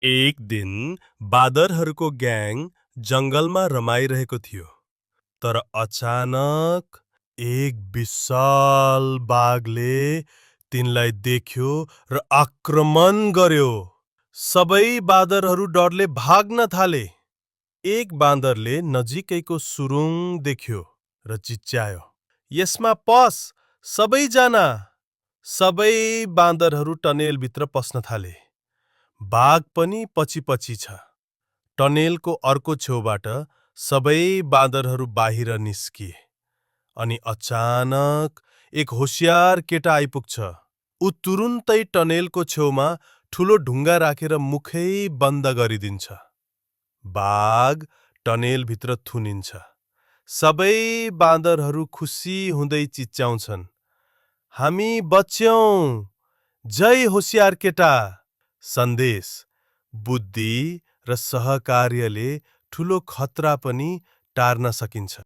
एक दिन बाँदरहरूको ग्याङ जङ्गलमा रमाइरहेको थियो। तर अचानक एक विशाल बाघले तिनलाई देख्यो र आक्रमण गर्यो। सबै बाँदरहरू डरले भाग्न थाले। एक बाँदरले नजिकैको सुरुङ देख्यो र चिच्यायो, "यसमा पस सबैजना!" सबै बाँदरहरू टनेलभित्र पस्न थाले। बाघ पनि पछि पछि छ। टनेलको अर्को छेउबाट सबै बाँदरहरू बाहिर निस्किए। अनि अचानक एक होशियार केटा आइपुग्छ। ऊ तुरुन्तै टनेलको छेउमा ठुलो ढुङ्गा राखेर मुखै बन्द गरिदिन्छ। बाघ टनेलभित्र थुनिन्छ। सबै बाँदरहरू खुसी हुँदै चिच्याउँछन्, "हामी बच्यौं! जय होशियार केटा!" सन्देश: बुद्धि र सहकार्यले ठुलो खतरा पनि टार्न सकिन्छ।